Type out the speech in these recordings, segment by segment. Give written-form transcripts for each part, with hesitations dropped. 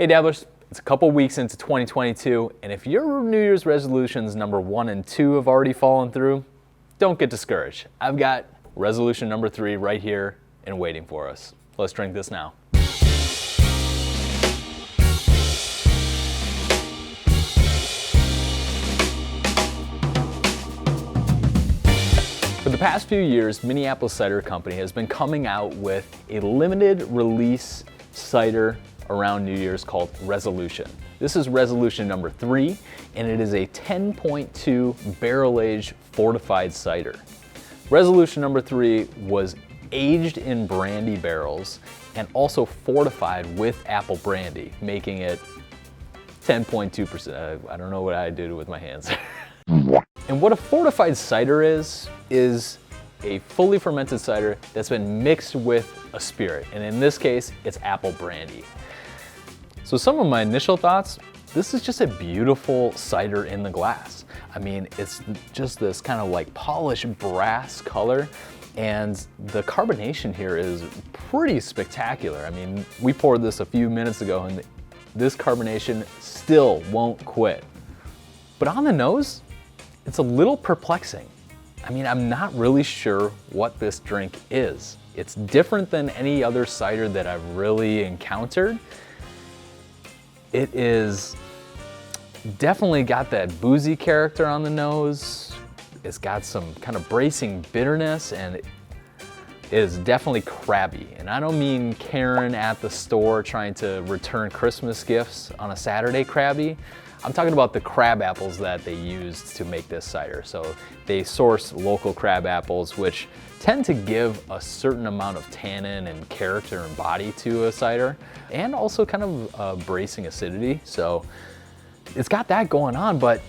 Hey Dabblers, it's a couple weeks into 2022, and if your New Year's resolutions number 1 and 2 have already fallen through, don't get discouraged. I've got resolution number 3 right here and waiting for us. Let's drink this now. For the past few years, Minneapolis Cider Co has been coming out with a limited release cider around New Year's called Resolution. This is resolution number 3, and it is a 10.2 barrel-aged fortified cider. Resolution number 3 was aged in brandy barrels and also fortified with apple brandy, making it 10.2%. I don't know what I did with my hands. And what a fortified cider is a fully fermented cider that's been mixed with a spirit, and in this case, it's apple brandy. So some of my initial thoughts, this is just a beautiful cider in the glass. I mean, it's just this kind of like polished brass color, and the carbonation here is pretty spectacular. I mean, we poured this a few minutes ago and this carbonation still won't quit. But on the nose, it's a little perplexing. I mean, I'm not really sure what this drink is. It's different than any other cider that I've really encountered. It is definitely got that boozy character on the nose. It's got some kind of bracing bitterness, and it is definitely crabby. And I don't mean Karen at the store trying to return Christmas gifts on a Saturday crabby. I'm talking about the crab apples that they used to make this cider. So they source local crab apples, which tend to give a certain amount of tannin and character and body to a cider, and also kind of bracing acidity. So it's got that going on, but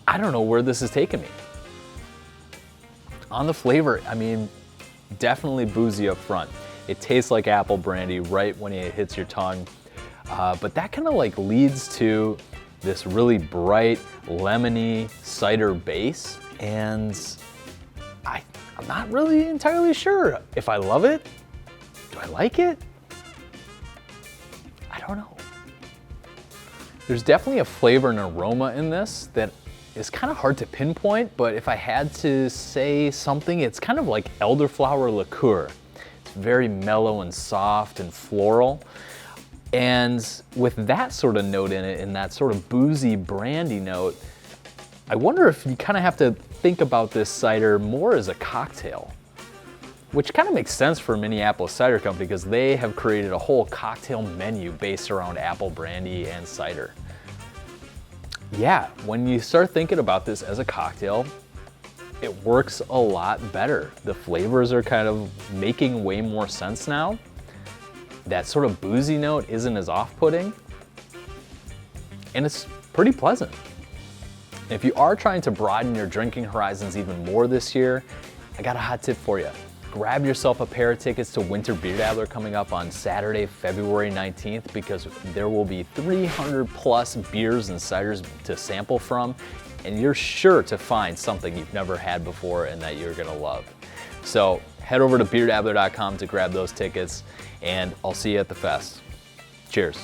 I don't know where this is taking me. On the flavor, I mean, definitely boozy up front. It tastes like apple brandy right when it hits your tongue. But that kind of like leads to this really bright, lemony cider base. And I'm not really entirely sure if I love it. Do I like it? I don't know. There's definitely a flavor and aroma in this that is kind of hard to pinpoint, but if I had to say something, it's kind of like elderflower liqueur. It's very mellow and soft and floral. And with that sort of note in it, and that sort of boozy brandy note, I wonder if you kind of have to think about this cider more as a cocktail, which kind of makes sense for Minneapolis Cider Company because they have created a whole cocktail menu based around apple brandy and cider. Yeah, when you start thinking about this as a cocktail, it works a lot better. The flavors are kind of making way more sense now. That sort of boozy note isn't as off-putting, and it's pretty pleasant. If you are trying to broaden your drinking horizons even more this year, I got a hot tip for you. Grab yourself a pair of tickets to Winter Beer Dabbler coming up on Saturday, February 19th, because there will be 300 plus beers and ciders to sample from, and you're sure to find something you've never had before and that you're gonna love. So head over to beerdabbler.com to grab those tickets, and I'll see you at the fest. Cheers.